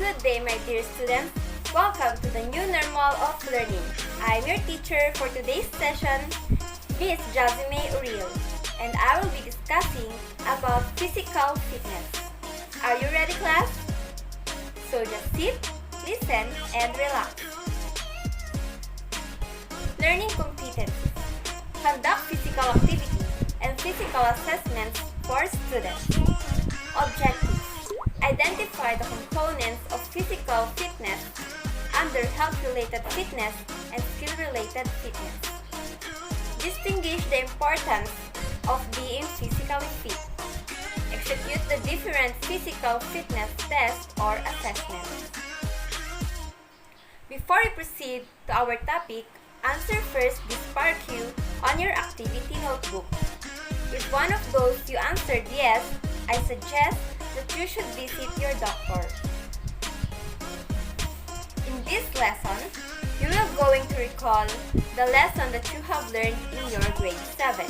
Good day, my dear students. Welcome to the new normal of learning. I'm your teacher for today's session, Miss Jazime Uriel, and I will be discussing about physical fitness. Are you ready, class? So just sit, listen, and relax. Learning competencies. Conduct physical activity and physical assessments for students. Objectives. Identify the components of physical fitness under health-related fitness and skill-related fitness. Distinguish the importance of being physically fit. Execute the different physical fitness tests or assessments. Before we proceed to our topic, answer first this SPAR Q on your activity notebook. If one of those you answered yes, I suggest that you should visit your doctor. In this lesson, you will going to recall the lesson that you have learned in your grade 7,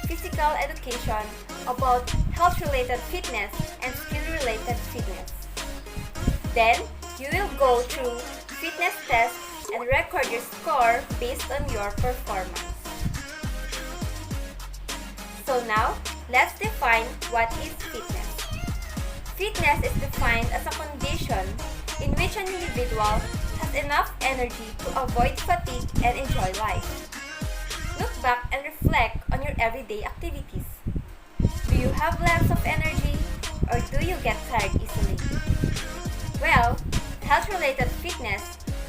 Physical Education, about health-related fitness and skill-related fitness. Then, you will go through fitness tests and record your score based on your performance. So now, let's define what is fitness. Fitness is defined as a condition in which an individual has enough energy to avoid fatigue and enjoy life. Look back and reflect on your everyday activities. Do you have lots of energy or do you get tired easily? Well, health-related fitness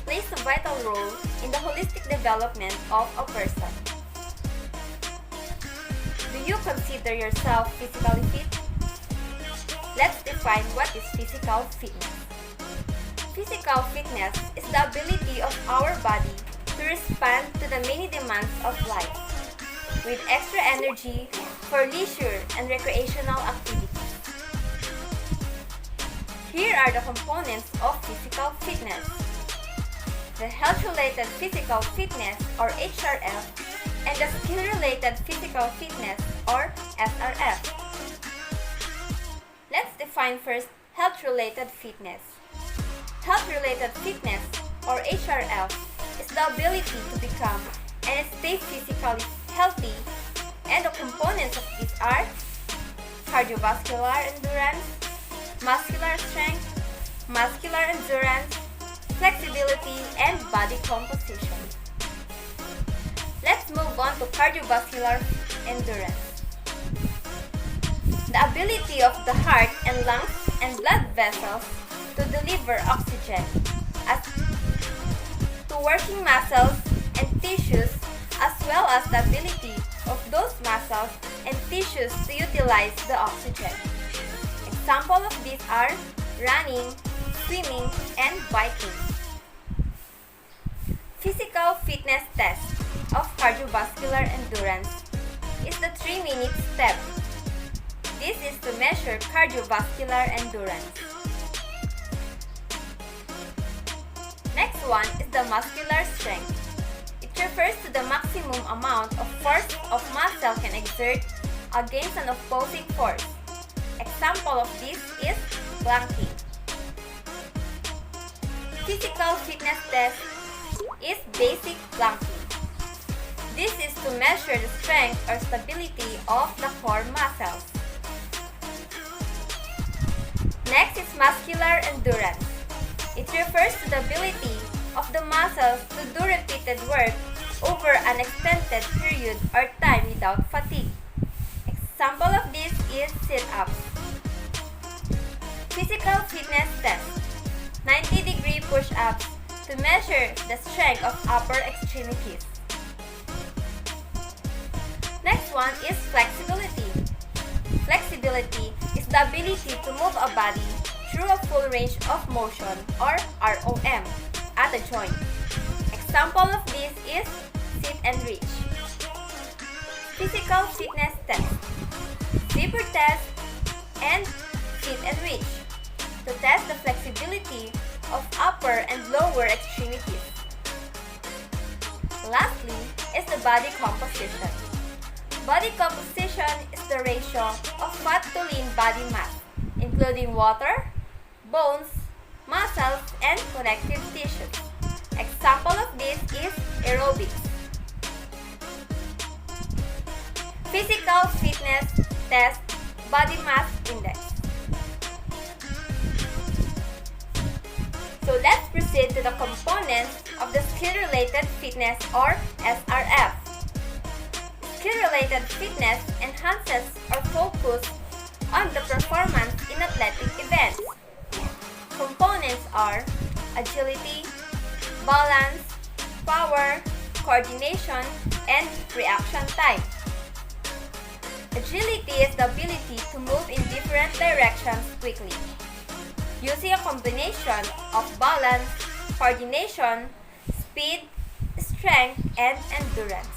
plays a vital role in the holistic development of a person. Do you consider yourself physically fit? Let's define what is physical fitness. Physical fitness is the ability of our body to respond to the many demands of life with extra energy for leisure and recreational activities. Here are the components of physical fitness. The health-related physical fitness or HRF and the skill-related physical fitness or SRF. Let's define first health-related fitness. Health-related fitness or HRF is the ability to become and stay physically healthy, and the components of these are cardiovascular endurance, muscular strength, muscular endurance, flexibility, and body composition. Let's move on to cardiovascular endurance. The ability of the heart and lungs and blood vessels to deliver oxygen as to working muscles and tissues, as well as the ability of those muscles and tissues to utilize the oxygen. Examples of these are running, swimming, and biking. Physical fitness test of cardiovascular endurance is the 3-minute step. This is to measure cardiovascular endurance. Next one is the muscular strength. It refers to the maximum amount of force of muscle can exert against an opposing force. Example of this is planking. Physical fitness test is basic planking. This is to measure the strength or stability of the core muscles. Next is muscular endurance. It refers to the ability of the muscles to do repeated work over an extended period or time without fatigue. Example of this is sit-ups. Physical fitness test. 90-degree push-ups to measure the strength of upper extremities. Next one is flexibility. Flexibility is the ability to move a body through a full range of motion or ROM at a joint. Example of this is sit and reach. Physical fitness test. Zipper test and sit and reach to test the flexibility of upper and lower extremities. Lastly is the body composition. Body composition is the ratio of fat to lean body mass, including water, bones, muscle, and connective tissues. Example of this is aerobics. Physical fitness test, body mass index. So let's proceed to the components of the skill-related fitness or SRF. Skill-related fitness enhances or focuses on the performance in athletic events. Components are agility, balance, power, coordination, and reaction time. Agility is the ability to move in different directions quickly, using a combination of balance, coordination, speed, strength, and endurance.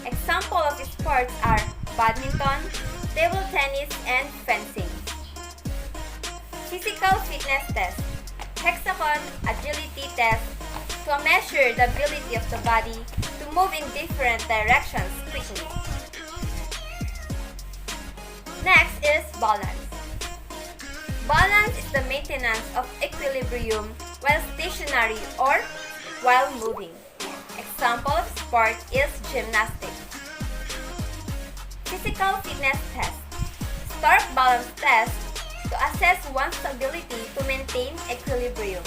Examples of sports are badminton, table tennis, and fencing. Physical fitness test. Hexagon agility test to measure the ability of the body to move in different directions quickly. Next is balance. Balance is the maintenance of equilibrium while stationary or while moving. Example of sport is gymnastics. Physical fitness test. Stark balance test to assess one's ability to maintain equilibrium.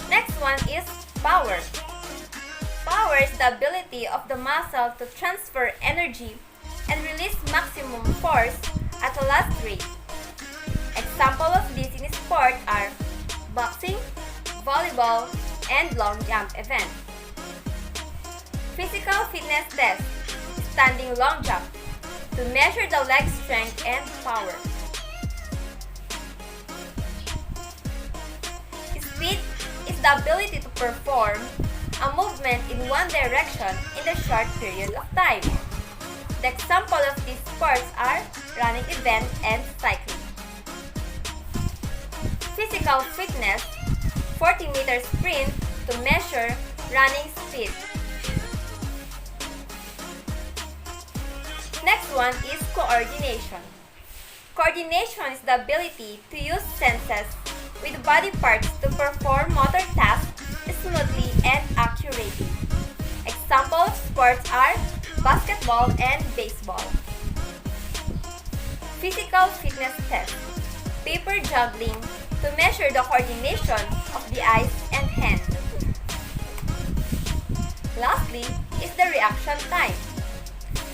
Next one is power. Power is the ability of the muscle to transfer energy and release maximum force at a last rate. Examples of this in sport are boxing, volleyball, and long jump event. Physical fitness test, standing long jump, to measure the leg strength and power. Speed is the ability to perform a movement in one direction in a short period of time. The example of these sports are running event and cycling. Physical fitness, 40-meter sprint to measure running speed. Next one is coordination. Coordination is the ability to use senses with body parts to perform motor tasks smoothly and accurately. Example of sports are basketball and baseball. Physical fitness test. Paper juggling to measure the coordination of the eyes and hand. Lastly is the reaction time.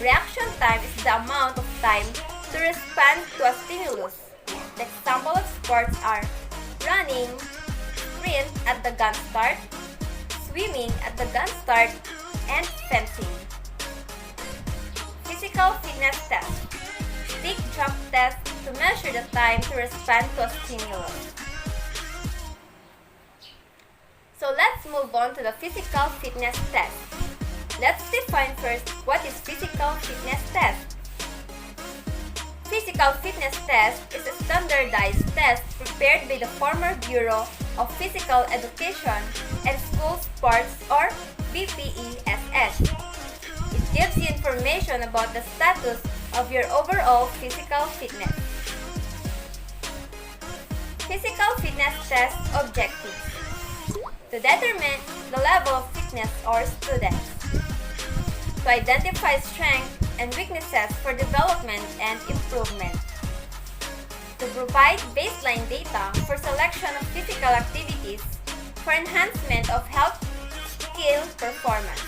Reaction time is the amount of time to respond to a stimulus. The example of sports are running, sprint at the gun start, swimming at the gun start, and fencing. Physical fitness test. Stick jump test to measure the time to respond to a stimulus. So let's move on to the physical fitness test. Let's define first what is physical fitness test. Physical fitness test is a standardized test prepared by the former Bureau of Physical Education and School Sports or BPESS. It gives you information about the status of your overall physical fitness. Physical fitness test objectives. To determine the level of fitness or students. To identify strengths and weaknesses for development and improvement. To provide baseline data for selection of physical activities for enhancement of health skill performance.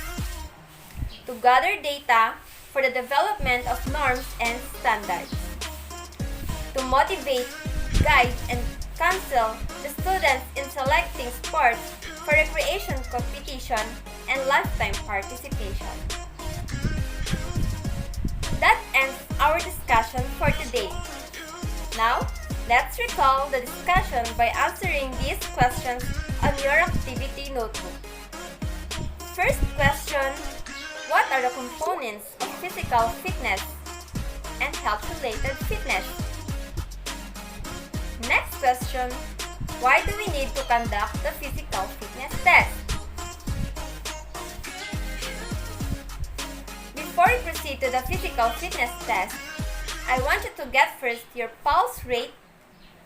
To gather data for the development of norms and standards. To motivate, guide, and counsel the students in selecting sports for recreation competition and lifetime participation. That ends our discussion for today. Now, let's recall the discussion by answering these questions on your activity notebook. First question, what are the components of physical fitness and health-related fitness? Next question, why do we need to conduct the physical fitness test? Before we proceed to the physical fitness test, I want you to get first your pulse rate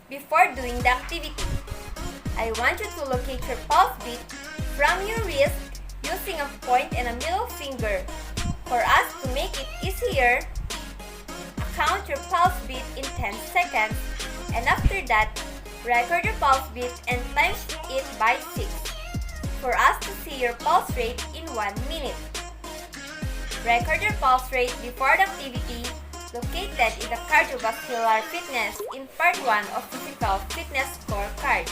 before before doing the activity. I want you to locate your pulse beat from your wrist using a point and a middle finger. For us to make it easier, count your pulse beat in 10 seconds, and after that, record your pulse beat and times it by 6 for us to see your pulse rate in 1 minute. Record your pulse rate before the activity located in the cardiovascular fitness in part 1 of physical fitness scorecard.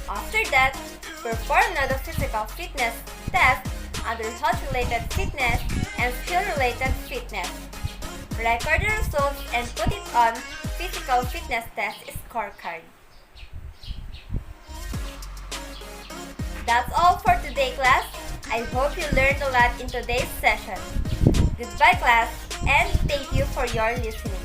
After that, perform another physical fitness test under health-related fitness and skill-related fitness. Record the results and put it on physical fitness test scorecard. That's all for today, class. I hope you learned a lot in today's session. Goodbye, class, and thank you for your listening.